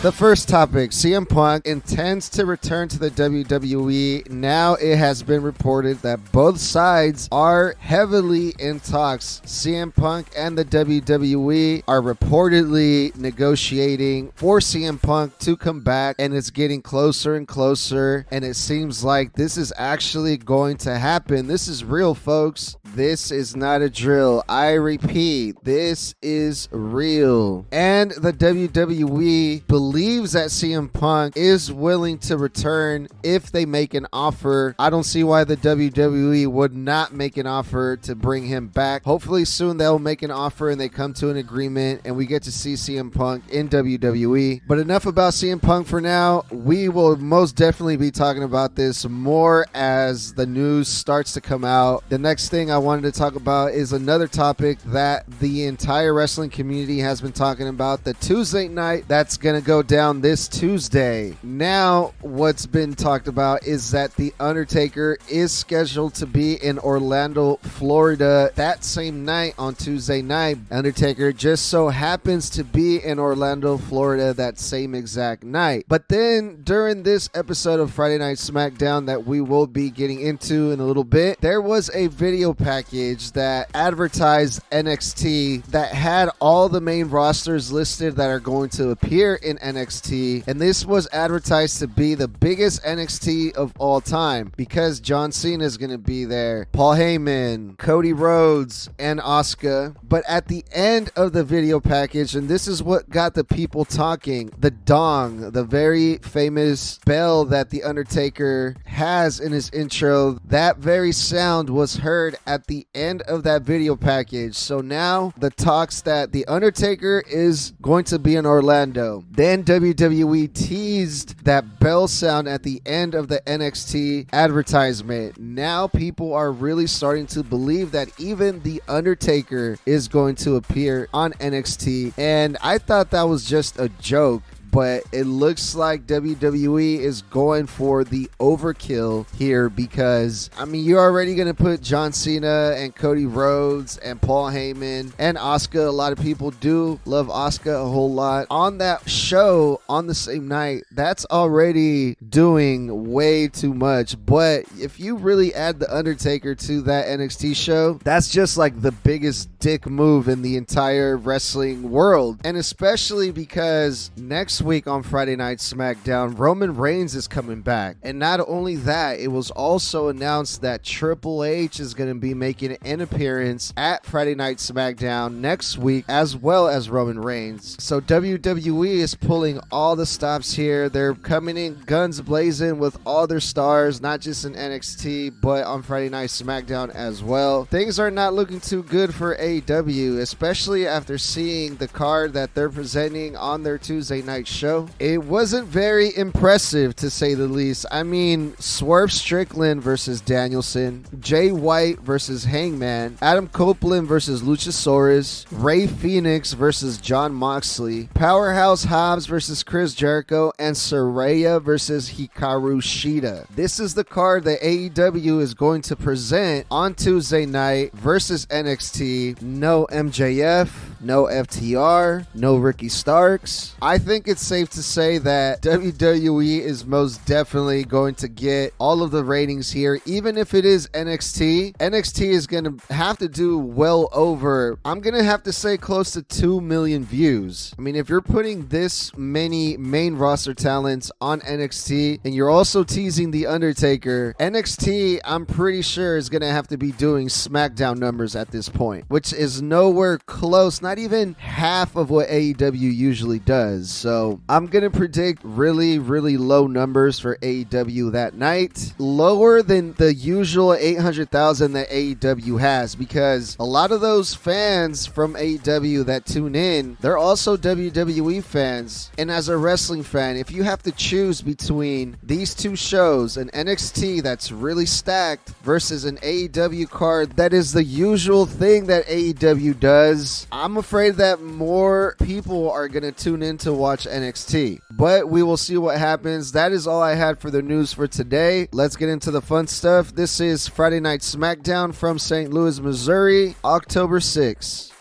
The first topic, CM Punk intends to return to the WWE. Now it has been reported that both sides are heavily in talks. CM Punk and the WWE are reportedly negotiating for CM Punk to come back, and it's getting closer and closer, and it seems like this is actually going to happen. This is real, folks. This is not a drill. I repeat, this is real. And the WWE believes that CM Punk is willing to return if they make an offer. I don't see why the WWE would not make an offer to bring him back. Hopefully soon they'll make an offer and they come to an agreement and we get to see CM Punk in WWE. But enough about CM Punk for now. We will most definitely be talking about this more as the news starts to come out. The next thing I wanted to talk about is another topic that the entire wrestling community has been talking about, the Tuesday night that's going to go down this Tuesday. Now, what's been talked about is that the Undertaker is scheduled to be in Orlando, Florida that same night on Tuesday night. Undertaker just so happens to be in Orlando, Florida that same exact night. But then during this episode of Friday Night Smackdown that we will be getting into in a little bit, there was a video package that advertised NXT that had all the main rosters listed that are going to appear in NXT, and this was advertised to be the biggest NXT of all time because John Cena is going to be there, Paul Heyman, Cody Rhodes, and Asuka. But at the end of the video package, and this is what got the people talking, the dong, the very famous bell that the Undertaker has in his intro, that very sound was heard at the end of that video package. So now the talks that the Undertaker is going to be in Orlando. Then WWE teased that bell sound at the end of the NXT advertisement. Now people are really starting to believe that even the Undertaker is going to appear on NXT, and I thought that was just a joke. But it looks like WWE is going for the overkill here because, I mean, you're already going to put John Cena and Cody Rhodes and Paul Heyman and Asuka. A lot of people do love Asuka a whole lot on that show on the same night. That's already doing way too much. But if you really add the Undertaker to that NXT show, that's just like the biggest dick move in the entire wrestling world. And especially because next week on Friday Night Smackdown, Roman Reigns is coming back. And not only that, it was also announced that Triple H is going to be making an appearance at Friday Night Smackdown next week, as well as Roman Reigns. So WWE is pulling all the stops here. They're coming in guns blazing with all their stars, not just in NXT, but on Friday Night Smackdown as well. Things are not looking too good for AEW, especially after seeing the card that they're presenting on their Tuesday night show. It wasn't very impressive, to say the least. I mean, Swerve Strickland versus Danielson, Jay White versus Hangman, Adam Copeland versus Luchasaurus, Rey Fenix versus Jon Moxley, Powerhouse Hobbs versus Chris Jericho, and Saraya versus Hikaru Shida. This is the card that AEW is going to present on Tuesday night versus NXT. No MJF, no FTR, no Ricky Starks. I think it's safe to say that WWE is most definitely going to get all of the ratings here. Even if it is NXT, NXT is going to have to do well over, I'm going to have to say, close to 2 million views. I mean, if you're putting this many main roster talents on NXT and you're also teasing The Undertaker, NXT, I'm pretty sure, is going to have to be doing SmackDown numbers at this point, which is nowhere close, not even half of what AEW usually does. So I'm going to predict really, really low numbers for AEW that night. Lower than the usual 800,000 that AEW has, because a lot of those fans from AEW that tune in, they're also WWE fans. And as a wrestling fan, if you have to choose between these two shows, an NXT that's really stacked versus an AEW card that is the usual thing that AEW does, I'm afraid that more people are going to tune in to watch NXT. But we will see what happens. That is all I had for the news for today. Let's get into the fun stuff. This is Friday Night Smackdown from St. Louis, Missouri, October 6th.